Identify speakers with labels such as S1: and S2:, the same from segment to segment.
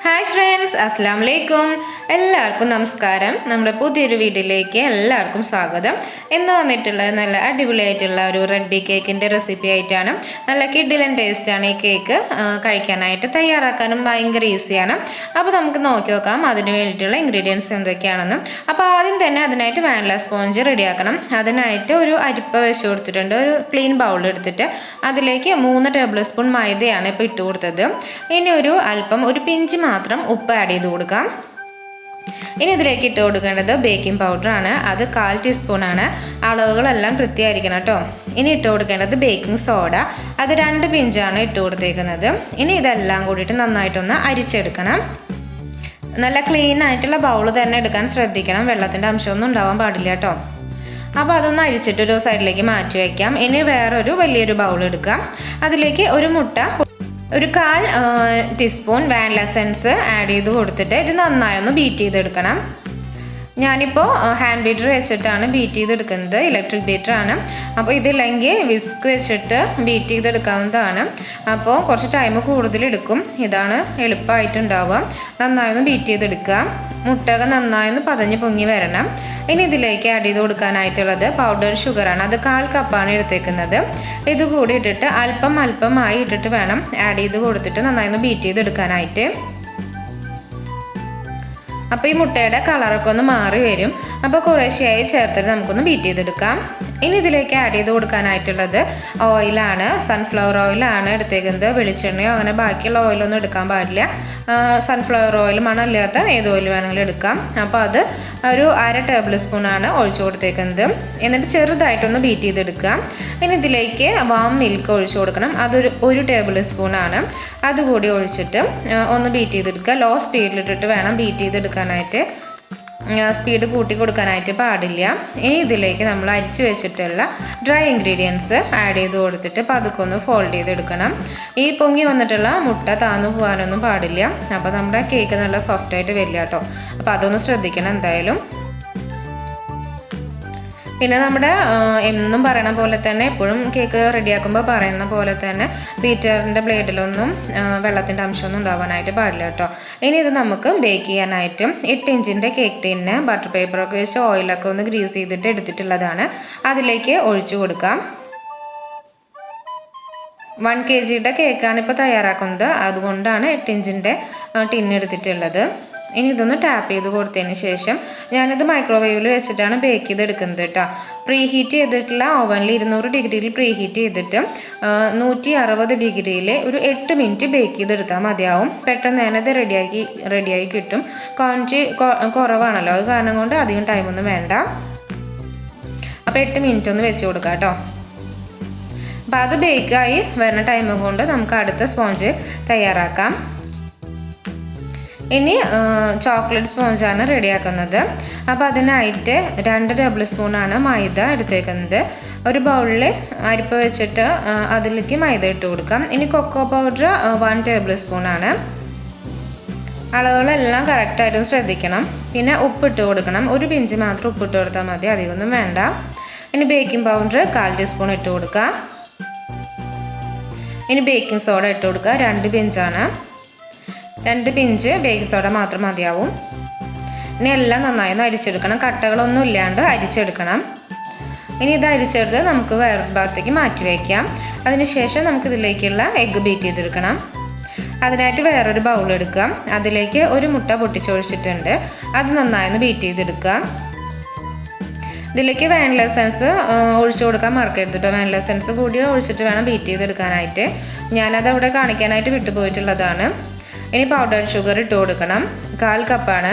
S1: Hi friends, Assalamu alaikum. എല്ലാവർക്കും നമസ്കാരം. നമ്മുടെ പുതിയൊരു വീഡിയോയിലേക്ക് എല്ലാവർക്കും സ്വാഗതം. ഇന്ന് വന്നിട്ടുള്ള നല്ല അടിപൊളിയായിട്ടുള്ള ഒരു റെഡ്ബി കേക്കിന്റെ റെസിപ്പി ആയിട്ടാണ്. നല്ല കിഡിലൻ ടേസ്റ്റ് ആണ് ഈ കേക്ക്. കഴിക്കാനായിട്ട് തയ്യാറാക്കാനും ഭയങ്കര ഈസിയാണ്. അപ്പോൾ നമുക്ക് നോക്കി നോക്കാം അതിനു വേണ്ടിയിട്ടുള്ള ഇൻഗ്രീഡിയൻസ് എന്തൊക്കെയാണെന്ന്. അപ്പോൾ ആദ്യം തന്നെ അതിനായിട്ട് വാനില സ്പോഞ്ച് റെഡിയാക്കണം. അതിനായിട്ട് ഒരു അരിപ്പ വെച്ച് കൊടുത്തിട്ടുണ്ട്. ഒരു ക്ലീൻ ബൗൾ എടുത്തിട്ട് അതിലേക്ക് 3 ടേബിൾ സ്പൂൺ മൈദയാണ് ഇപ്പോൾ ഇട്ട് കൊടുത്തത്. ഇനി ഒരു പിഞ്ച് മാത്രം ഉപ്പ് ആഡ് ചെയ്ത് കൊടുക്കാം. ഇനി ഇതിലേക്ക് ഇട്ട് കൊടുക്കേണ്ടത് ബേക്കിംഗ് പൗഡറാണ്. അത് 1/4 ടീസ്പൂണാണ്. അളവുകളെല്ലാം കൃത്യമായിരിക്കണം കേട്ടോ. ഇനി ഇട്ട് കൊടുക്കേണ്ടത് ബേക്കിംഗ് സോഡ. അത് 2 പിഞ്ചാണ് ഇട്ട് കൊടുത്തേക്കുന്നത്. ഇനി ഇതെല്ലാം കൂടിയിട്ട് നന്നായിട്ടൊന്ന് അരിച്ചെടുക്കണം. നല്ല ക്ലീൻ ആയിട്ടുള്ള ബൗൾ തന്നെ എടുക്കാൻ ശ്രദ്ധിക്കണം. വെള്ളത്തിൻ്റെ അംശമൊന്നും ഉണ്ടാവാൻ പാടില്ല കേട്ടോ. അപ്പോൾ അതൊന്ന് അരിച്ചിട്ട് ഒരു സൈഡിലേക്ക് മാറ്റി വയ്ക്കാം. ഇനി വേറൊരു വലിയൊരു ബൗൾ എടുക്കാം. അതിലേക്ക് ഒരു മുട്ട, ഒരു 1/4 ടീസ്പൂൺ വാനില എസൻസ് ആഡ് ചെയ്ത് കൊടുത്തിട്ട് ഇത് നന്നായി ഒന്ന് ബീറ്റ് ചെയ്തെടുക്കണം. ഞാനിപ്പോൾ ഹാൻഡ് ബീറ്റർ വെച്ചിട്ടാണ് ബീറ്റ് ചെയ്തെടുക്കുന്നത്. ഇലക്ട്രിക് ബീറ്ററാണ്. അപ്പോൾ ഇതില്ലെങ്കിൽ വിസ്ക് വെച്ചിട്ട് ബീറ്റ് ചെയ്തെടുക്കാവുന്നതാണ്. അപ്പോൾ കുറച്ച് ടൈം കൂടുതലെടുക്കും. ഇതാണ് എളുപ്പമായിട്ടുണ്ടാവുക. നന്നായി ഒന്ന് ബീറ്റ് ചെയ്തെടുക്കുക. മുട്ടയൊക്കെ നന്നായി ഒന്ന് പതഞ്ഞ് പൊങ്ങി വരണം. ഇനി ഇതിലേക്ക് ആഡ് ചെയ്ത് കൊടുക്കാനായിട്ടുള്ളത് പൗഡർ ഷുഗറാണ്. അത് 1/4 കപ്പാണ് എടുത്തേക്കുന്നത്. ഇത് കൂടി ഇട്ടിട്ട് അല്പമായി ഇട്ടിട്ട് വേണം ആഡ് ചെയ്ത് കൊടുത്തിട്ട് നന്നായി ഒന്ന് ബീറ്റ് ചെയ്തെടുക്കാനായിട്ട്. അപ്പോൾ ഈ മുട്ടയുടെ കളറൊക്കെ ഒന്ന് മാറി വരും. അപ്പോൾ കുറേശ്ശെയായി ചേർത്തിട്ട് നമുക്കൊന്ന് ബീറ്റ് ചെയ്തെടുക്കാം. ഇനി ഇതിലേക്ക് ആഡ് ചെയ്ത് കൊടുക്കാനായിട്ടുള്ളത് ഓയിലാണ്. സൺഫ്ലവർ ഓയിലാണ് എടുത്തേക്കുന്നത്. വെളിച്ചെണ്ണയോ അങ്ങനെ ബാക്കിയുള്ള ഓയിലൊന്നും എടുക്കാൻ പാടില്ല. സൺഫ്ലവർ ഓയിൽ മണമില്ലാത്ത ഏത് ഓയിൽ വേണമെങ്കിലും എടുക്കാം. അപ്പോൾ അത് ഒരു 1/2 ടേബിൾ സ്പൂണാണ് ഒഴിച്ചു കൊടുത്തേക്കുന്നത്. എന്നിട്ട് ചെറുതായിട്ടൊന്ന് ബീറ്റ് ചെയ്തെടുക്കാം. ഇനി ഇതിലേക്ക് വാം മിൽക്ക് ഒഴിച്ചു കൊടുക്കണം. അതൊരു 1 ടേബിൾ സ്പൂണാണ്. അതുകൂടി ഒഴിച്ചിട്ട് ഒന്ന് ബീറ്റ് ചെയ്തെടുക്കുക. ലോ സ്പീഡിലിട്ടിട്ട് വേണം ബീറ്റ് ചെയ്തെടുക്കാനായിട്ട്. സ്പീഡ് കൂട്ടി കൊടുക്കാനായിട്ട് പാടില്ല. ഇനി ഇതിലേക്ക് നമ്മൾ അരിച്ചു വെച്ചിട്ടുള്ള ഡ്രൈ ഇൻഗ്രീഡിയൻസ് ആഡ് ചെയ്ത് കൊടുത്തിട്ട് പതുക്കെ ഒന്ന് ഫോൾഡ് ചെയ്തെടുക്കണം. ഈ പൊങ്ങി വന്നിട്ടുള്ള മുട്ട താന്നു പോകാനൊന്നും പാടില്ല. അപ്പോൾ നമ്മുടെ കേക്ക് നല്ല സോഫ്റ്റായിട്ട് വരില്ല കേട്ടോ. അപ്പോൾ അതൊന്ന് ശ്രദ്ധിക്കണം എന്തായാലും. പിന്നെ നമ്മുടെ എന്നും പറയണ പോലെ തന്നെ എപ്പോഴും കേക്ക് റെഡിയാക്കുമ്പോൾ പറയുന്ന പോലെ തന്നെ ബീറ്ററിൻ്റെ ബ്ലേഡിലൊന്നും വെള്ളത്തിൻ്റെ അംശമൊന്നും ഉണ്ടാകാനായിട്ട് പാടില്ല കേട്ടോ. ഇനി ഇത് നമുക്ക് ബേക്ക് ചെയ്യാനായിട്ട് 8 ഇഞ്ചിൻ്റെ കേക്ക് ടിന്ന് ബട്ടർ പേപ്പറൊക്കെ വെച്ച് ഓയിലൊക്കെ ഒന്ന് ഗ്രീസ് ചെയ്തിട്ട് എടുത്തിട്ടുള്ളതാണ്. അതിലേക്ക് ഒഴിച്ചു കൊടുക്കാം. 1 kgയുടെ കേക്കാണ് ഇപ്പോൾ തയ്യാറാക്കുന്നത്. അതുകൊണ്ടാണ് 8 ഇഞ്ചിൻ്റെ ടിന്ന് എടുത്തിട്ടുള്ളത്. ഇനി ഇതൊന്ന് ടാപ്പ് ചെയ്ത് കൊടുത്തതിന് ശേഷം ഞാനിത് മൈക്രോവേവിൽ വെച്ചിട്ടാണ് ബേക്ക് ചെയ്തെടുക്കുന്നത് കേട്ടോ. പ്രീ ഹീറ്റ് ചെയ്തിട്ടുള്ള ഓവനിൽ 200 ഡിഗ്രിയിൽ പ്രീ ഹീറ്റ് ചെയ്തിട്ട് 160 ഡിഗ്രിയിൽ ഒരു 8 മിനിറ്റ് ബേക്ക് ചെയ്തെടുത്താൽ മതിയാവും. പെട്ടെന്ന് ഞാനത് റെഡിയായി കിട്ടും. ക്വാണ്ടിറ്റി കുറവാണല്ലോ, അത് കാരണം കൊണ്ട് അധികം ടൈമൊന്നും വേണ്ട. അപ്പോൾ 8 മിനിറ്റ് ഒന്ന് വെച്ച് കൊടുക്കാം കേട്ടോ. അപ്പോൾ അത് ബേക്കായി വരുന്ന ടൈം കൊണ്ട് നമുക്ക് അടുത്ത സ്പോഞ്ച് തയ്യാറാക്കാം. ഇനി ചോക്ലേറ്റ് സ്പോഞ്ചാണ് റെഡിയാക്കുന്നത്. അപ്പോൾ അതിനായിട്ട് 2 ടേബിൾ സ്പൂണാണ് മൈദ എടുത്തേക്കുന്നത്. ഒരു ബൗളിൽ അരിപ്പ വെച്ചിട്ട് അതിലേക്ക് മൈദ ഇട്ട് കൊടുക്കാം. ഇനി കൊക്കോ പൗഡർ 1 ടേബിൾ സ്പൂണാണ്. അളവുകളെല്ലാം കറക്റ്റായിട്ടും ശ്രദ്ധിക്കണം. പിന്നെ ഉപ്പിട്ട് കൊടുക്കണം. ഒരു പിഞ്ച് മാത്രം ഉപ്പിട്ട് കൊടുത്താൽ മതി, അധികമൊന്നും വേണ്ട. ഇനി ബേക്കിംഗ് പൗഡർ 1/4 ടീസ്പൂൺ ഇട്ട് കൊടുക്കുക. ഇനി ബേക്കിംഗ് സോഡ ഇട്ട് കൊടുക്കുക. 2 പിഞ്ചാണ്. 2 പിഞ്ച് ബേക്കിംഗ് സോഡ മാത്രം മതിയാവും. ഇനി എല്ലാം നന്നായി ഒന്ന് അരിച്ചെടുക്കണം. കട്ടകളൊന്നും ഇല്ലാണ്ട് അരിച്ചെടുക്കണം. ഇനി ഇത് അരിച്ചെടുത്ത് നമുക്ക് വേറെ ഭാഗത്തേക്ക് മാറ്റി വയ്ക്കാം. അതിനുശേഷം നമുക്കിതിലേക്കുള്ള എഗ്ഗ് ബീറ്റ് ചെയ്തെടുക്കണം. അതിനായിട്ട് വേറൊരു ബൗൾ എടുക്കാം. അതിലേക്ക് ഒരു മുട്ട പൊട്ടിച്ചൊഴിച്ചിട്ടുണ്ട്. അത് നന്നായി ഒന്ന് ബീറ്റ് ചെയ്തെടുക്കുക. ഇതിലേക്ക് വാനില എസൻസ് ഒഴിച്ചു കൊടുക്കാൻ മറക്കരുത് കേട്ടോ. വാനില എസൻസ് കൂടി ഒഴിച്ചിട്ട് വേണം ബീറ്റ് ചെയ്തെടുക്കാനായിട്ട്. ഞാനത് അവിടെ കാണിക്കാനായിട്ട് വിട്ടുപോയിട്ടുള്ളതാണ്. ഇനി പൗഡർ ഷുഗർ ഇട്ട് കൊടുക്കണം. 1/4 കപ്പാണ്.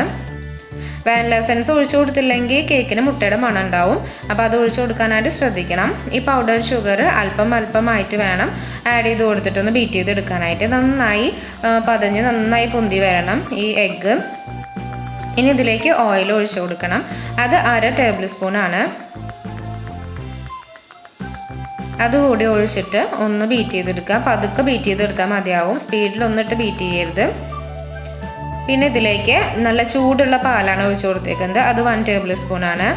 S1: വാനില എസൻസ് ഒഴിച്ചു കൊടുത്തില്ലെങ്കിൽ കേക്കിന് മുട്ടയുടെ മണം ഉണ്ടാവും. അപ്പോൾ അത് ഒഴിച്ചു കൊടുക്കാനായിട്ട് ശ്രദ്ധിക്കണം. ഈ പൗഡർ ഷുഗർ അല്പമായിട്ട് വേണം ആഡ് ചെയ്ത് കൊടുത്തിട്ടൊന്ന് ബീറ്റ് ചെയ്തെടുക്കാനായിട്ട്. നന്നായി പതഞ്ഞ് നന്നായി പൊന്തി വരണം ഈ എഗ്ഗ്. ഇനി ഇതിലേക്ക് ഓയിൽ ഒഴിച്ചു കൊടുക്കണം. അത് 1/2 ടേബിൾ സ്പൂണാണ്. അതുകൂടി ഒഴിച്ചിട്ട് ഒന്ന് ബീറ്റ് ചെയ്തെടുക്കുക. പതുക്കെ ബീറ്റ് ചെയ്തെടുത്താൽ മതിയാവും. സ്പീഡിലൊന്നിട്ട് ബീറ്റ് ചെയ്യരുത്. പിന്നെ ഇതിലേക്ക് നല്ല ചൂടുള്ള പാലാണ് ഒഴിച്ചു കൊടുത്തേക്കുന്നത്. അത് 1 ടേബിൾ സ്പൂണാണ്.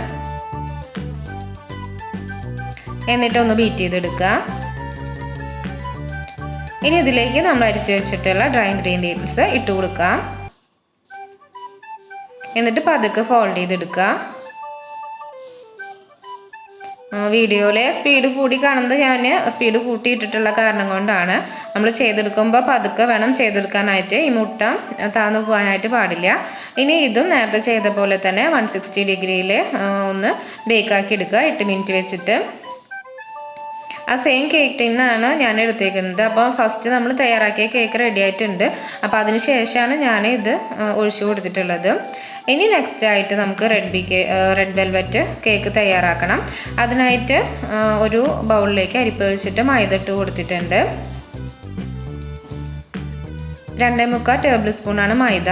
S1: എന്നിട്ടൊന്ന് ബീറ്റ് ചെയ്തെടുക്കുക. ഇനി ഇതിലേക്ക് നമ്മൾ അരിച്ചു വെച്ചിട്ടുള്ള ഡ്രൈ ഇൻഗ്രീഡിയൻസ് ഇട്ട് കൊടുക്കാം. എന്നിട്ട് പതുക്കെ ഫോൾഡ് ചെയ്തെടുക്കുക. വീഡിയോയിലെ സ്പീഡ് കൂടി കാണുന്നത് ഞാൻ സ്പീഡ് കൂട്ടിയിട്ടിട്ടുള്ള കാരണം കൊണ്ടാണ്. നമ്മൾ ചെയ്തെടുക്കുമ്പോൾ പതുക്കെ വേണം ചെയ്തെടുക്കാനായിട്ട്. ഈ മുട്ട താന്നു പോകാനായിട്ട് പാടില്ല. ഇനി ഇതും നേരത്തെ ചെയ്ത പോലെ തന്നെ 160 ഡിഗ്രിയിൽ ഒന്ന് ബേക്കാക്കി എടുക്കുക 8 മിനിറ്റ് വെച്ചിട്ട്. ആ സെയിം കേക്ക് ടിന്നാണ് ഞാൻ എടുത്തേക്കുന്നത്. അപ്പോൾ ഫസ്റ്റ് നമ്മൾ തയ്യാറാക്കിയ കേക്ക് റെഡി ആയിട്ടുണ്ട്. അപ്പോൾ അതിന് ശേഷമാണ് ഞാൻ ഇത് ഒഴിച്ചു കൊടുത്തിട്ടുള്ളത്. ഇനി നെക്സ്റ്റ് ആയിട്ട് നമുക്ക് റെഡ് വെൽവെറ്റ് കേക്ക് തയ്യാറാക്കണം. അതിനായിട്ട് ഒരു ബൗളിലേക്ക് അരിപ്പ വെച്ചിട്ട് മൈദ ഇട്ട് കൊടുത്തിട്ടുണ്ട്. 2.25 ടേബിൾ സ്പൂണാണ് മൈദ.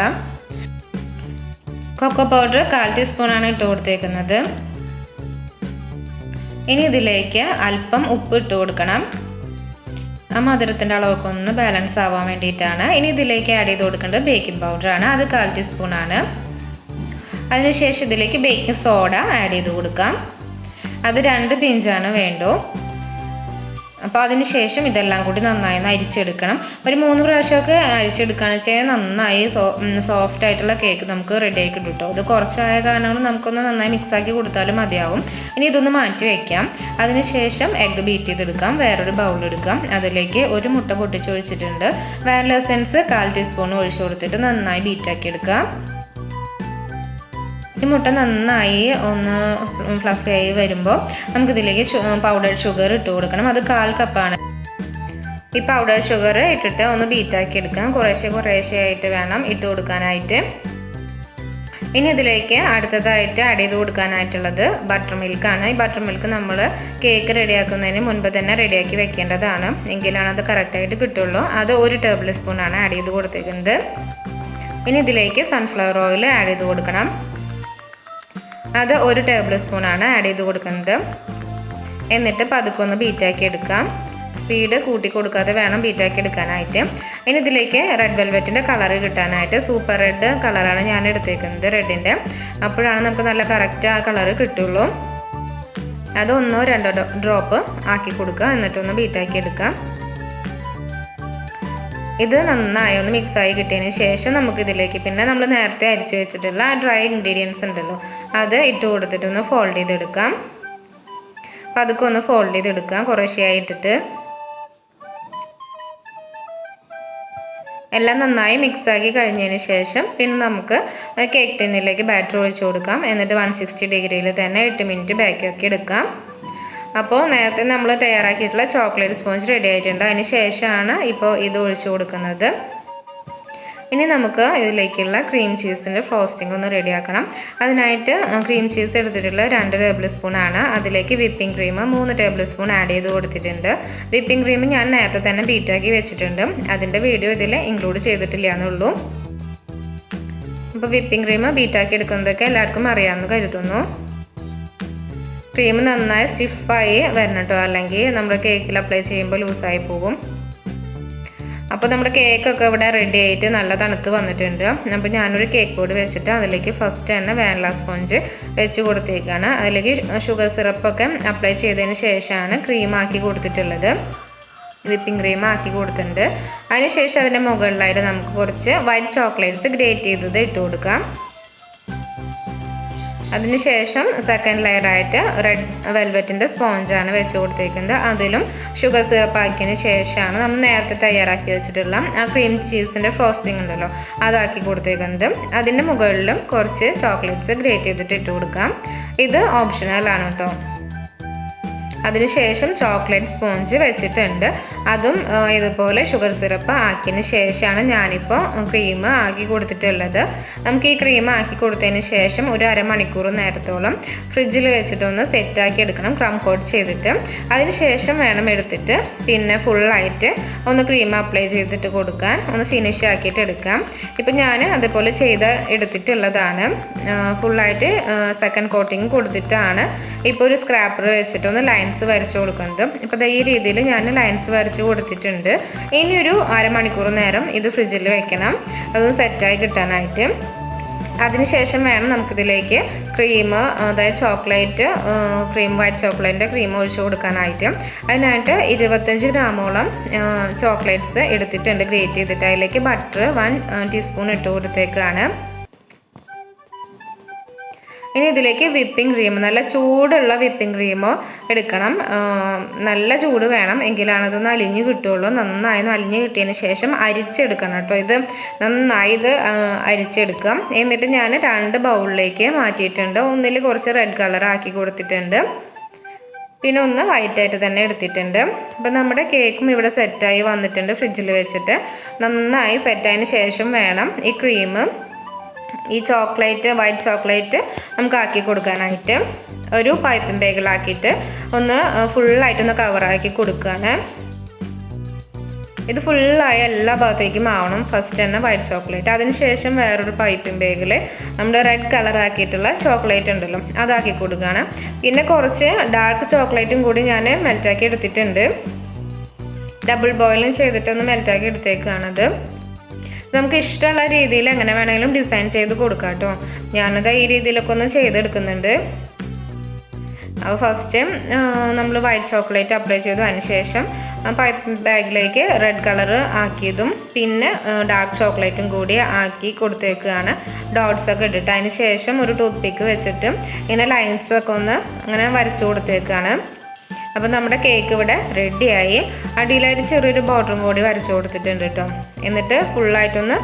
S1: കൊക്കോ പൗഡർ 1/4 ടീസ്പൂണാണ് ഇട്ട് കൊടുത്തേക്കുന്നത്. ഇനി ഇതിലേക്ക് അല്പം ഉപ്പ് ഇട്ട് കൊടുക്കണം. ആ മധുരത്തിൻ്റെ അളവൊക്കെ ഒന്ന് ബാലൻസ് ആവാൻ വേണ്ടിയിട്ടാണ്. ഇനി ഇതിലേക്ക് ആഡ് ചെയ്ത് കൊടുക്കേണ്ടത് ബേക്കിംഗ് പൗഡറാണ്. അത് 1/4 ടീസ്പൂണാണ്. അതിനുശേഷം ഇതിലേക്ക് ബേക്കിംഗ് സോഡ ആഡ് ചെയ്ത് കൊടുക്കാം. അത് 2 പിഞ്ചാണ് വേണ്ടോ. അപ്പോൾ അതിന് ശേഷം ഇതെല്ലാം കൂടി നന്നായി ഒന്ന് അരിച്ചെടുക്കണം. ഒരു 3 പ്രാവശ്യമൊക്കെ അരിച്ചെടുക്കുകയാണെന്ന് വെച്ചാൽ നന്നായി സോഫ്റ്റ് ആയിട്ടുള്ള കേക്ക് നമുക്ക് റെഡി ആക്കി കിട്ടും. ഇത് കുറച്ചായ കാരണം നമുക്കൊന്ന് നന്നായി മിക്സാക്കി കൊടുത്താലും മതിയാവും. ഇനി ഇതൊന്ന് മാറ്റി വയ്ക്കാം. അതിനുശേഷം എഗ്ഗ് ബീറ്റ് ചെയ്തെടുക്കാം. വേറൊരു ബൗളെടുക്കാം. അതിലേക്ക് ഒരു മുട്ട പൊട്ടിച്ചൊഴിച്ചിട്ടുണ്ട്. വാനില എസൻസ് 1/4 ടീസ്പൂൺ ഒഴിച്ചു കൊടുത്തിട്ട് നന്നായി ബീറ്റാക്കി എടുക്കാം. ഈ മുട്ട നന്നായി ഒന്ന് ഫ്ലഫി ആയി വരുമ്പോൾ നമുക്കിതിലേക്ക് പൗഡർഡ് ഷുഗർ ഇട്ട് കൊടുക്കണം. അത് 1/4 കപ്പാണ്. ഈ പൗഡർഡ് ഷുഗർ ഇട്ടിട്ട് ഒന്ന് ബീറ്റാക്കി എടുക്കാം. കുറേശ്ശെ ആയിട്ട് വേണം ഇട്ട് കൊടുക്കാനായിട്ട്. ഇനി ഇതിലേക്ക് അടുത്തതായിട്ട് ആഡ് ചെയ്ത് കൊടുക്കാനായിട്ടുള്ളത് ബട്ടർ മിൽക്കാണ്. ഈ ബട്ടർ മിൽക്ക് നമ്മൾ കേക്ക് റെഡിയാക്കുന്നതിന് മുൻപ് തന്നെ റെഡിയാക്കി വെക്കേണ്ടതാണ്. എങ്കിലാണ് അത് കറക്റ്റായിട്ട് കിട്ടുള്ളൂ. അത് 1 ടേബിൾ സ്പൂണാണ് ആഡ് ചെയ്ത് കൊടുത്തേക്കുന്നത്. ഇനി ഇതിലേക്ക് സൺഫ്ലവർ ഓയിൽ ആഡ് ചെയ്ത് കൊടുക്കണം. അത് 1 ടേബിൾ സ്പൂണാണ് ആഡ് ചെയ്ത് കൊടുക്കുന്നത്. എന്നിട്ട് പതുക്കെ ഒന്ന് ബീറ്റാക്കി എടുക്കാം. സ്പീഡ് കൂട്ടി കൊടുക്കാതെ വേണം ബീറ്റാക്കി എടുക്കാനായിട്ട്. ഇനി ഇതിലേക്ക് റെഡ് വെൽവെറ്റിൻ്റെ കളർ കിട്ടാനായിട്ട് സൂപ്പർ റെഡ് കളറാണ് ഞാൻ എടുത്തേക്കുന്നത്, റെഡിൻ്റെ. അപ്പോഴാണ് നമുക്ക് നല്ല കറക്റ്റ് ആ കളർ കിട്ടുള്ളൂ. അത് 1-2 ഡ്രോപ്പ് ആക്കി കൊടുക്കുക. എന്നിട്ടൊന്ന് ബീറ്റാക്കി എടുക്കാം. ഇത് നന്നായി ഒന്ന് മിക്സായി കിട്ടിയതിന് ശേഷം നമുക്കിതിലേക്ക് പിന്നെ നമ്മൾ നേരത്തെ അരിച്ച് വെച്ചിട്ടുള്ള ഡ്രൈ ഇൻഗ്രീഡിയൻസ് ഉണ്ടല്ലോ, അത് ഇട്ട് കൊടുത്തിട്ടൊന്ന് ഫോൾഡ് ചെയ്തെടുക്കാം. അപ്പം അതൊക്കെ ഒന്ന് ഫോൾഡ് ചെയ്തെടുക്കാം കുറേശ്ശെയായി ഇട്ടിട്ട്. എല്ലാം നന്നായി മിക്സാക്കി കഴിഞ്ഞതിന് ശേഷം പിന്നെ നമുക്ക് കേക്ക് ടിന്നിലേക്ക് ബാറ്റർ ഒഴിച്ച് കൊടുക്കാം. എന്നിട്ട് 160 ഡിഗ്രിയിൽ തന്നെ 8 മിനിറ്റ് ബേക്കാക്കി എടുക്കാം. അപ്പോൾ നേരത്തെ നമ്മൾ തയ്യാറാക്കിയിട്ടുള്ള ചോക്ലേറ്റ് സ്പോഞ്ച് റെഡി ആയിട്ടുണ്ട്. അതിന് ശേഷമാണ് ഇപ്പോൾ ഇത് ഒഴിച്ചു കൊടുക്കുന്നത്. ഇനി നമുക്ക് ഇതിലേക്കുള്ള ക്രീം ചീസിൻ്റെ ഫ്രോസ്റ്റിംഗ് ഒന്ന് റെഡിയാക്കണം. അതിനായിട്ട് ക്രീം ചീസ് എടുത്തിട്ടുള്ള 2 ടേബിൾ സ്പൂണാണ്. അതിലേക്ക് whipping cream 3 table spoon add ചെയ്ത് കൊടുത്തിട്ടുണ്ട്. വിപ്പിംഗ് ക്രീം ഞാൻ നേരത്തെ തന്നെ ബീറ്റാക്കി വെച്ചിട്ടുണ്ട്. അതിൻ്റെ വീഡിയോ ഇതിൽ ഇൻക്ലൂഡ് ചെയ്തിട്ടില്ല എന്നുള്ളൂ. അപ്പോൾ വിപ്പിംഗ് ക്രീം ബീറ്റാക്കി എടുക്കുന്നതൊക്കെ എല്ലാവർക്കും അറിയാമെന്ന് കരുതുന്നു. ക്രീം നന്നായി സ്റ്റിഫായി വരണം കേട്ടോ, അല്ലെങ്കിൽ നമ്മുടെ കേക്കിൽ അപ്ലൈ ചെയ്യുമ്പോൾ ലൂസായി പോകും. അപ്പോൾ നമ്മുടെ കേക്കൊക്കെ ഇവിടെ റെഡി ആയിട്ട് നല്ല തണുത്ത് വന്നിട്ടുണ്ട്. അപ്പോൾ ഞാനൊരു കേക്ക് ബോർഡ് വെച്ചിട്ട് അതിലേക്ക് ഫസ്റ്റ് തന്നെ വാനില സ്പോഞ്ച് വെച്ച് കൊടുത്തേക്കാണ്. അതിലേക്ക് ഷുഗർ സിറപ്പൊക്കെ അപ്ലൈ ചെയ്തതിന് ശേഷമാണ് ക്രീം ആക്കി കൊടുത്തിട്ടുള്ളത്. വിപ്പിംഗ് ക്രീം ആക്കി കൊടുത്തിട്ടുണ്ട്. അതിനുശേഷം അതിൻ്റെ മുകളിലായിട്ട് നമുക്ക് കുറച്ച് വൈറ്റ് ചോക്ലേറ്റ്സ് ഗ്രേറ്റ് ചെയ്തത് ഇട്ട് കൊടുക്കാം. അതിനുശേഷം സെക്കൻഡ് ലെയറായിട്ട് റെഡ് വെൽവെറ്റിൻ്റെ സ്പോഞ്ചാണ് വെച്ച് കൊടുത്തേക്കുന്നത്. അതിലും ഷുഗർ സിറപ്പ് ആക്കിയതിന് ശേഷമാണ് നമ്മൾ നേരത്തെ തയ്യാറാക്കി വെച്ചിട്ടുള്ള ആ ക്രീം ചീസിൻ്റെ ഫ്രോസ്റ്റിംഗ് ഉണ്ടല്ലോ, അതാക്കി കൊടുത്തേക്കുന്നത്. അതിൻ്റെ മുകളിലും കുറച്ച് ചോക്ലേറ്റ്സ് ഗ്രേറ്റ് ചെയ്തിട്ട് ഇട്ട് കൊടുക്കാം. ഇത് ഓപ്ഷണലാണ് കേട്ടോ. അതിനുശേഷം ചോക്ലേറ്റ് സ്പോഞ്ച് വെച്ചിട്ടുണ്ട്. അതും ഇതുപോലെ ഷുഗർ സിറപ്പ് ആക്കിയതിന് ശേഷമാണ് ഞാനിപ്പോൾ ക്രീം ആക്കി കൊടുത്തിട്ടുള്ളത്. നമുക്ക് ഈ ക്രീം ആക്കി കൊടുത്തതിന് ശേഷം ഒരു അരമണിക്കൂർ നേരത്തോളം ഫ്രിഡ്ജിൽ വെച്ചിട്ടൊന്ന് സെറ്റാക്കി എടുക്കണം, ക്രം കോട്ട് ചെയ്തിട്ട്. അതിന് ശേഷം വേണം എടുത്തിട്ട് പിന്നെ ഫുള്ളായിട്ട് ഒന്ന് ക്രീം അപ്ലൈ ചെയ്തിട്ട് കൊടുക്കാൻ, ഒന്ന് ഫിനിഷ് ആക്കിയിട്ട് എടുക്കാം. ഇപ്പം ഞാൻ അതുപോലെ ചെയ്ത് എടുത്തിട്ടുള്ളതാണ്. ഫുള്ളായിട്ട് സെക്കൻഡ് കോട്ടിങ് കൊടുത്തിട്ടാണ് ഇപ്പോൾ ഒരു സ്ക്രാപ്പർ വെച്ചിട്ടൊന്ന് ലൈൻസ് വരച്ചു കൊടുക്കുന്നത്. ഇപ്പോൾ ഈ രീതിയിൽ ഞാൻ ലൈൻസ് വരച്ച് കൊടുത്തിട്ടുണ്ട്. ഇനിയൊരു അരമണിക്കൂർ നേരം ഇത് ഫ്രിഡ്ജിൽ വെക്കണം, അതൊന്ന് സെറ്റായി കിട്ടാനായിട്ട്. അതിനുശേഷം വേണം നമുക്കിതിലേക്ക് ക്രീം, അതായത് ചോക്ലേറ്റ് ക്രീം, വൈറ്റ് ചോക്ലേറ്റിൻ്റെ ക്രീം ഒഴിച്ചു കൊടുക്കാനായിട്ട്. അതിനായിട്ട് 25 ഗ്രാമോളം ചോക്ലേറ്റ്സ് എടുത്തിട്ടുണ്ട് ഗ്രേറ്റ് ചെയ്തിട്ട്. അതിലേക്ക് ബട്ടർ 1 ടീസ്പൂൺ ഇട്ട് കൊടുത്തേക്കാണ്. ഇനി ഇതിലേക്ക് വിപ്പിംഗ് ക്രീം, നല്ല ചൂടുള്ള വിപ്പിംഗ് ക്രീമോ എടുക്കണം. നല്ല ചൂട് വേണം, എങ്കിലാണ് അതൊന്ന് അലിഞ്ഞ് കിട്ടുള്ളൂ. നന്നായി അലിഞ്ഞ് കിട്ടിയതിന് ശേഷം അരിച്ചെടുക്കണം കേട്ടോ. ഇത് നന്നായി അരിച്ചെടുക്കാം. എന്നിട്ട് ഞാൻ 2 ബൗളിലേക്ക് മാറ്റിയിട്ടുണ്ട്. ഒന്നിൽ കുറച്ച് റെഡ് കളർ ആക്കി കൊടുത്തിട്ടുണ്ട്, പിന്നെ ഒന്ന് വൈറ്റായിട്ട് തന്നെ എടുത്തിട്ടുണ്ട്. അപ്പം നമ്മുടെ കേക്കും ഇവിടെ സെറ്റായി വന്നിട്ടുണ്ട്. ഫ്രിഡ്ജിൽ വെച്ചിട്ട് നന്നായി സെറ്റായതിന് ശേഷം വേണം ഈ ക്രീം, ഈ ചോക്ലേറ്റ്, വൈറ്റ് ചോക്ലേറ്റ് നമുക്ക് ആക്കി കൊടുക്കാനായിട്ട്. ഒരു പൈപ്പിംഗ് ബാഗിലാക്കിയിട്ട് ഒന്ന് ഫുള്ളായിട്ടൊന്ന് കവറാക്കി കൊടുക്കുകയാണ്. ഇത് ഫുള്ളായി എല്ലാ ഭാഗത്തേക്കും ആവണം. ഫസ്റ്റ് തന്നെ വൈറ്റ് ചോക്ലേറ്റ്, അതിനുശേഷം വേറൊരു പൈപ്പിംഗ് ബാഗിൽ നമ്മുടെ റെഡ് കളർ ആക്കിയിട്ടുള്ള ചോക്ലേറ്റ് ഉണ്ടല്ലോ അതാക്കി കൊടുക്കുകയാണ്. പിന്നെ കുറച്ച് ഡാർക്ക് ചോക്ലേറ്റും കൂടി ഞാൻ മെൽറ്റാക്കി എടുത്തിട്ടുണ്ട്. ഡബിൾ ബോയിലും ചെയ്തിട്ടൊന്ന് മെൽറ്റാക്കി എടുത്തേക്കാണത്. നമുക്ക് ഇഷ്ടമുള്ള രീതിയിൽ എങ്ങനെ വേണമെങ്കിലും ഡിസൈൻ ചെയ്ത് കൊടുക്കാം കേട്ടോ. ഞാനത് ഈ രീതിയിലൊക്കെ ഒന്ന് ചെയ്തെടുക്കുന്നുണ്ട്. അപ്പോൾ ഫസ്റ്റ് നമ്മൾ വൈറ്റ് ചോക്ലേറ്റ് അപ്ലൈ ചെയ്തു, അതിന് ശേഷം പൈപ്പിംഗ് ബാഗിലേക്ക് റെഡ് കളർ ആക്കിയതും പിന്നെ ഡാർക്ക് ചോക്ലേറ്റും കൂടി ആക്കി കൊടുത്തേക്കാണ്. ഡോട്ട്സ് ഒക്കെ ഇട്ടിട്ട് അതിന് ശേഷം ഒരു ടൂത്ത് പിക്ക് വെച്ചിട്ട് ഇങ്ങനെ ലൈൻസൊക്കെ ഒന്ന് അങ്ങനെ വരച്ചു കൊടുത്തേക്കാണ്. അപ്പോൾ നമ്മുടെ കേക്ക് ഇവിടെ റെഡിയായി. അടിയിലായിട്ട് ചെറിയൊരു ബോർഡറും കൂടി വരച്ചു കൊടുത്തിട്ടുണ്ട് കേട്ടോ. എന്നിട്ട് ഫുള്ളായിട്ടൊന്ന്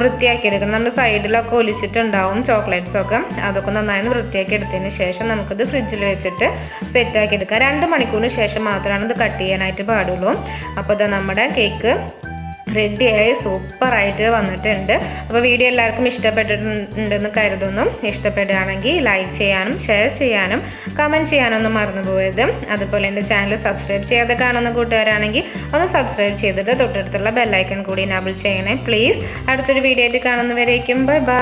S1: വൃത്തിയാക്കി എടുക്കണം. നമ്മൾ സൈഡിലൊക്കെ ഒലിച്ചിട്ടുണ്ടാവും ചോക്ലേറ്റ്സൊക്കെ, അതൊക്കെ നന്നായി വൃത്തിയാക്കി എടുത്തതിന് ശേഷം നമുക്കിത് ഫ്രിഡ്ജിൽ വെച്ചിട്ട് സെറ്റാക്കി എടുക്കാം. 2 മണിക്കൂറിന് ശേഷം മാത്രമാണ് ഇത് കട്ട് ചെയ്യാനായിട്ട് പാടുള്ളൂ. അപ്പോൾ ഇത് നമ്മുടെ കേക്ക് റെഡിയായി സൂപ്പറായിട്ട് വന്നിട്ടുണ്ട്. അപ്പോൾ വീഡിയോ എല്ലാവർക്കും ഇഷ്ടപ്പെട്ടിട്ടുണ്ടെന്ന് കരുതുന്നു. ഇഷ്ടപ്പെടുകയാണെങ്കിൽ ലൈക്ക് ചെയ്യാനും ഷെയർ ചെയ്യാനും കമൻറ്റ് ചെയ്യാനൊന്നും മറന്നു പോയത്. അതുപോലെ എൻ്റെ ചാനൽ സബ്സ്ക്രൈബ് ചെയ്യാതെ കാണുന്ന കൂട്ടുകാരാണെങ്കിൽ ഒന്ന് സബ്സ്ക്രൈബ് ചെയ്തിട്ട് തൊട്ടടുത്തുള്ള ബെല്ലൈക്കൺ കൂടി എനേബിൾ ചെയ്യണേ പ്ലീസ്. അടുത്തൊരു വീഡിയോ ആയിട്ട് കാണുന്നവരേക്കും ബൈ ബൈ.